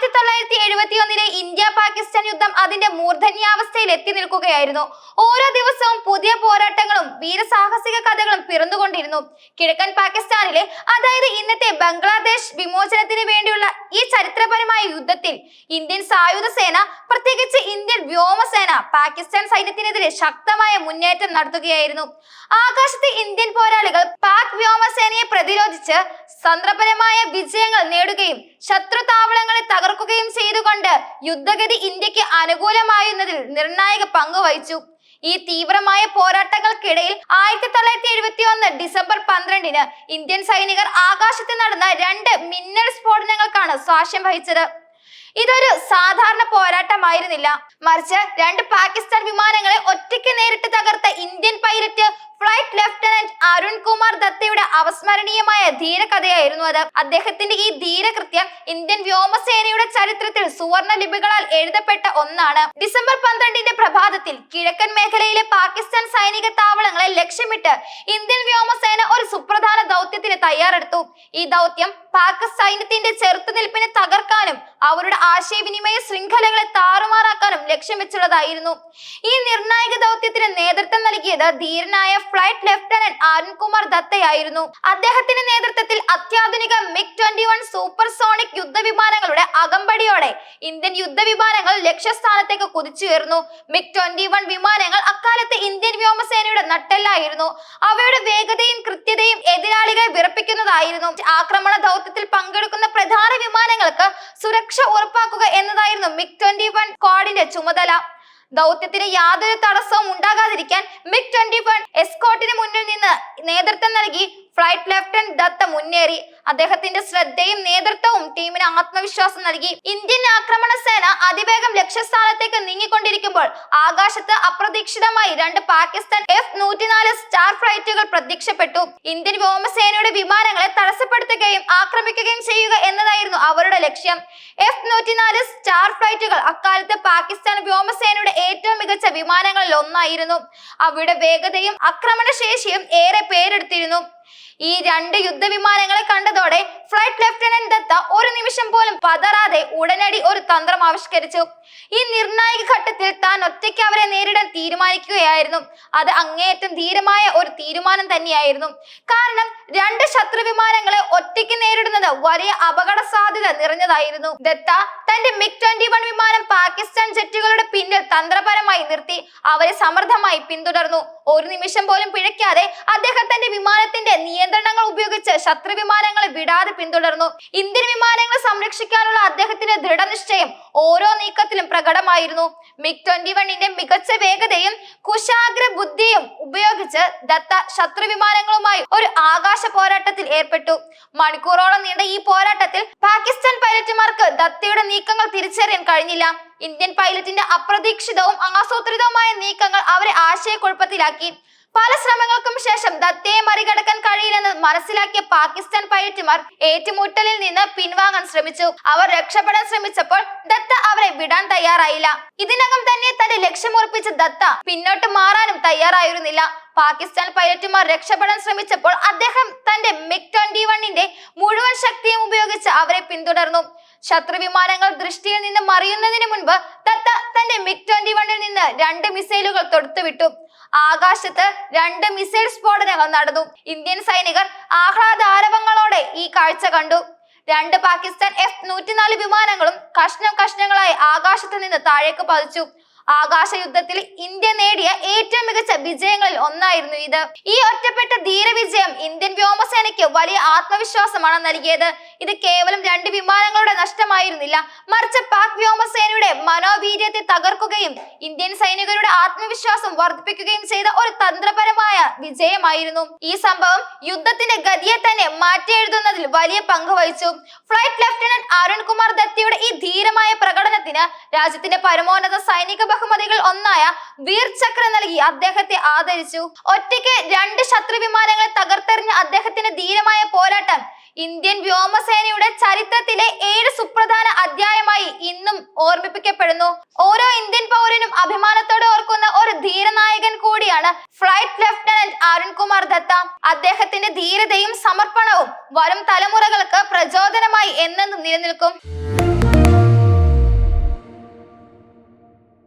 1971 India Pakistan യുദ്ധം അതിന്റെ മൂർധന്യാവസ്ഥയിൽ എത്തി നിൽക്കുകയായിരുന്നു. ഓരോ ദിവസവും പുതിയ പോരാട്ടങ്ങളും വീരസാഹസിക കഥകളും പിറന്നുകൊണ്ടിരുന്നു. കിഴക്കൻ പാകിസ്ഥാനിലെ, അതായത് ഇന്നത്തെ ബംഗ്ലാദേശ് വിമോചനത്തിന് വേണ്ടിയുള്ള ഈ ചരിത്രപരമായ യുദ്ധത്തിൽ ഇന്ത്യൻ സായുധ സേന, പ്രത്യേകിച്ച് ഇന്ത്യൻ വ്യോമസേന പാകിസ്ഥാൻ സൈന്യത്തിനെതിരെ ശക്തമായ മുന്നേറ്റം നടത്തുകയായിരുന്നു. ആകാശത്തെ ഇന്ത്യൻ പോരാളികൾ പാക് വ്യോമസേനയെ പ്രതിരോധിച്ച് തന്ത്രപരമായ വിജയങ്ങൾ നേടുകയും ശത്രു താവളങ്ങളെ തകർക്കുകയും ചെയ്തുകൊണ്ട് യുദ്ധഗതി ഇന്ത്യക്ക് അനുകൂലമായുന്നതിൽ നിർണായക പങ്ക് വഹിച്ചു. ഈ തീവ്രമായ പോരാട്ടങ്ങൾക്കിടയിൽ 1971 ഡിസംബർ 12-ന് ഇന്ത്യൻ സൈനികർ ആകാശത്ത് നടന്ന 2 മിന്നൽ സ്ഫോടനങ്ങൾക്കാണ് സാക്ഷ്യം വഹിച്ചത്. ഇതൊരു സാധാരണ പോരാട്ടമായിരുന്നില്ല, മറിച്ച് 2 പാകിസ്ഥാൻ വിമാനങ്ങളെ ഒറ്റയ്ക്ക് നേരിട്ട് തകർത്ത Indian pilot flight lieutenant Arun Kumar ദത്തയുടെ അവസ്മരണീയമായ ധീരകഥയായിരുന്നു അത്. അദ്ദേഹത്തിന്റെ ഈ ധീരകൃത്യം ഇന്ത്യൻ വ്യോമസേനയുടെ ചരിത്രത്തിൽ സുവർണ ലിപികളാൽ എഴുതപ്പെട്ട ഒന്നാണ്. ഡിസംബർ 12-ന്റെ പ്രഭാതത്തിൽ കിഴക്കൻ മേഖലയിലെ പാകിസ്ഥാൻ സൈനിക താവളങ്ങളെ ലക്ഷ്യമിട്ട് ഇന്ത്യൻ വ്യോമസേന ഒരു സുപ്രധാന ദൗത്യത്തിന് തയ്യാറെടുത്തു. ഈ ദൗത്യം പാക് സൈന്യത്തിന്റെ ചെറുത്തുനിൽപ്പിനെ തകർക്കാനും അവരുടെ ആശയവിനിമയ ശൃംഖലകളെ താറുമാറാക്കാനും ലക്ഷ്യം വെച്ചുള്ളതായിരുന്നു. ഈ നിർണായക ദൗത്യത്തിന് നേതൃത്വം നൽകിയത് ധീരനായ ഫ്ലൈറ്റ് ലഫ്റ്റനന്റ് അരുൺ കുമാർ ദത്തയായിരുന്നു. അദ്ദേഹത്തിന്റെ നേതൃത്വത്തിൽ അത്യാധുനിക MiG-21 സൂപ്പർസോണിക് യുദ്ധവിമാനങ്ങളുടെ അകമ്പടിയോടെ ഇന്ത്യൻ യുദ്ധവിമാനങ്ങൾ ലക്ഷ്യസ്ഥാനത്തേക്ക് കുതിച്ചുയർന്നു. MiG-21 വിമാനങ്ങൾ അക്കാലത്ത് ഇന്ത്യൻ വ്യോമസേനയുടെ നട്ടെല്ലായിരുന്നു. അവയുടെ വേഗതയും കൃത്യതയും എതിരാളികളെ വിറപ്പിക്കുന്നതായിരുന്നു. ആക്രമണ ദൗത്യത്തിൽ പങ്കെടുക്കുന്ന പ്രധാന വിമാനങ്ങൾക്ക് സുരക്ഷ ഉറപ്പാക്കുക എന്നതായിരുന്നു MiG-21 സ്ക്വാഡിന്റെ ചുമതല. ദൗത്യത്തിന് യാതൊരു തടസ്സവും ഉണ്ടാകാതിരിക്കാൻ MiG-21 എസ്കോർട്ടിന് മുന്നിൽ നിന്ന് നേതൃത്വം നൽകി ഫ്ലൈറ്റ് ലഫ്റ്റനന്റ് ദത്ത മുന്നേറി. അദ്ദേഹത്തിന്റെ ശ്രദ്ധയും നേതൃത്വവും ടീമിന് ആത്മവിശ്വാസം നൽകി. ഇന്ത്യൻ ആക്രമണ സേന അതിവേഗം ലക്ഷ്യസ്ഥാനത്തേക്ക് നീങ്ങിക്കൊണ്ടിരിക്കുമ്പോൾ ആകാശത്ത് അപ്രതീക്ഷിതമായി 2 പാകിസ്ഥാൻ F-104 സ്റ്റാർ ഫ്ലൈറ്റുകൾ പ്രത്യക്ഷപ്പെട്ടു. ഇന്ത്യൻ വ്യോമസേനയുടെ വിമാനങ്ങളെ തടസ്സപ്പെടുത്തുകയും ആക്രമിക്കുകയും ചെയ്യുക എന്നതായിരുന്നു അവരുടെ ലക്ഷ്യം. F-104 സ്റ്റാർ ഫ്ലൈറ്റുകൾ അക്കാലത്ത് പാകിസ്ഥാൻ വ്യോമസേനയുടെ ഏറ്റവും മികച്ച വിമാനങ്ങളിൽ ഒന്നായിരുന്നു. അവയുടെ വേഗതയും ആക്രമണശേഷിയും ഏറെ പേരെടുത്തിരുന്നു. ഈ 2 യുദ്ധവിമാനങ്ങളെ കണ്ടതോടെ ഫ്ലൈറ്റ് ലഫ്റ്റനന്റ് ദത്ത ഒരു നിമിഷം പോലും പതറാതെ ഉടനടി ഒരു തന്ത്രം ആവിഷ്കരിച്ചു. ഈ നിർണായക ഘട്ടത്തിൽ താൻ ഒറ്റയ്ക്ക് അവരെ നേരിടാൻ തീരുമാനിക്കുകയായിരുന്നു. അത് അങ്ങേയറ്റം ധീരമായ ഒരു തീരുമാനം തന്നെയായിരുന്നു. കാരണം 2 ശത്രു വിമാനങ്ങളെ ഒറ്റയ്ക്ക് നേരിടുന്നത് വലിയ അപകട സാധ്യത നിറഞ്ഞതായിരുന്നു. ദത്ത തന്റെ MiG-21 വിമാനം പാകിസ്ഥാൻ ജെറ്റുകളുടെ പിന്നിൽ തന്ത്രപരമായി നിർത്തി അവരെ സമർത്ഥമായി പിന്തുടർന്നു. ഒരു നിമിഷം പോലും പിഴയ്ക്കാതെ അദ്ദേഹം തന്റെ വിമാനത്തിന്റെ നിയന്ത്രണങ്ങൾ ഉപയോഗിച്ച് ശത്രു വിമാനങ്ങളെ വിടാതെ പിന്തുടർന്നു. ഇന്ത്യൻ വിമാനങ്ങളെ സംരക്ഷിക്കാനുള്ള അദ്ദേഹത്തിന്റെ ദൃഢനിശ്ചയം ഓരോ നീക്കത്തിലും പ്രകടമായിരുന്നു. MiG-21ന്റെ മികച്ച വേഗതയും കുശാഗ്ര ബുദ്ധിയും ഉപയോഗിച്ച് ദത്ത ശത്രു വിമാനങ്ങളുമായി ഒരു ആകാശ പോരാട്ടത്തിൽ ഏർപ്പെട്ടു. മണിക്കൂറോളം നീണ്ട ഈ പോരാട്ടത്തിൽ പാകിസ്ഥാൻ പൈലറ്റുമാർക്ക് ദത്തയുടെ നീക്കങ്ങൾ തിരിച്ചറിയാൻ കഴിഞ്ഞില്ല. ഇന്ത്യൻ പൈലറ്റിന്റെ അപ്രതീക്ഷിതവും ആസൂത്രിതവുമായ നീക്കങ്ങൾ അവരെ ആശയക്കുഴപ്പത്തിലാക്കി. പല ശ്രമങ്ങൾക്കും ശേഷം ദത്തയെ മറികടക്കാൻ കഴിയില്ലെന്ന് മനസ്സിലാക്കിയ പാകിസ്ഥാൻ പൈലറ്റുമാർ ഏറ്റുമുട്ടലിൽ നിന്ന് പിൻവാങ്ങാൻ ശ്രമിച്ചു. അവർ രക്ഷപ്പെടാൻ ശ്രമിച്ചപ്പോൾ ദത്ത അവരെ വിടാൻ തയ്യാറായില്ല. ഇതിനകം തന്നെ തന്റെ ലക്ഷ്യമുറപ്പിച്ച ദത്ത പിന്നോട്ട് മാറാനും തയ്യാറായിരുന്നില്ല. പാകിസ്ഥാൻ പൈലറ്റുമാർ രക്ഷപ്പെടാൻ ശ്രമിച്ചപ്പോൾ അദ്ദേഹം തന്റെ MiG-21ന്റെ മുഴുവൻ ശക്തിയും ഉപയോഗിച്ച് അവരെ പിന്തുടർന്നു. ശത്രു വിമാനങ്ങൾ ദൃഷ്ടിയിൽ നിന്ന് മറിയുന്നതിന് മുൻപ് ദത്ത തന്റെ MiG-21ൽ നിന്ന് 2 മിസൈലുകൾ തൊടുത്തുവിട്ടു. ആകാശത്ത് 2 മിസൈൽ സ്ഫോടനങ്ങൾ നടന്നു. ഇന്ത്യൻ സൈനികർ ആഹ്ലാദാരവങ്ങളോടെ ഈ കാഴ്ച കണ്ടു. 2 പാകിസ്ഥാൻ F-104 വിമാനങ്ങളും കഷ്ണം കഷ്ണങ്ങളായി ആകാശത്ത് നിന്ന് താഴേക്ക് പതിച്ചു. ആകാശ യുദ്ധത്തിൽ ഇന്ത്യ നേടിയ ഏറ്റവും മികച്ച വിജയങ്ങളിൽ ഒന്നായിരുന്നു ഇത്. ഈ ഒറ്റപ്പെട്ട ധീരവിജയം ഇന്ത്യൻ വ്യോമസേനയ്ക്ക് വലിയ ആത്മവിശ്വാസമാണ് നൽകിയത്. ഇത് കേവലം 2 വിമാനങ്ങളുടെ നഷ്ടമായിരുന്നില്ല, മറിച്ച് പാക് വ്യോമസേനയുടെ മനോവീര്യത്തെ തകർക്കുകയും ഇന്ത്യൻ സൈനികരുടെ ആത്മവിശ്വാസം വർദ്ധിപ്പിക്കുകയും ചെയ്ത ഒരു തന്ത്രപരമായ വിജയമായിരുന്നു. ഈ സംഭവം യുദ്ധത്തിന്റെ ഗതിയെ തന്നെ മാറ്റിയെഴുതുന്നതിൽ വലിയ പങ്ക് വഹിച്ചു. ഫ്ലൈറ്റ് ലഫ്റ്റനന്റ് അരുൺ കുമാർ ദത്തയുടെ ഈ ധീരമായ പ്രകടനത്തിന് രാജ്യത്തിന്റെ പരമോന്നത സൈനിക ബഹുമതികൾ ഒന്നായ വീർ ചക്ര നൽകി അദ്ദേഹത്തെ ആദരിച്ചു. ഒറ്റയ്ക്ക് 2 ശത്രു വിമാനങ്ങളെ തകർത്തെറിഞ്ഞ അദ്ദേഹത്തിന്റെ ധീരമായ പോരാട്ടം ഇന്ത്യൻ വ്യോമസേനയുടെ ചരിത്രത്തിലെ 7 സുപ്രധാന അധ്യായമായി ഇന്നും ഓർമ്മിപ്പിക്കപ്പെടുന്നു. ഓരോ ഇന്ത്യൻ പൗരനും അഭിമാനത്തോടെ ഓർക്കുന്ന ഒരു ധീരനായകൻ കൂടിയാണ് ഫ്ലൈറ്റ് ലഫ്റ്റനന്റ് അരുൺ കുമാർ ദത്ത. അദ്ദേഹത്തിന്റെ ധീരതയും സമർപ്പണവും വരും തലമുറകൾക്ക് പ്രചോദനമായി എന്നെന്നും നിലനിൽക്കും.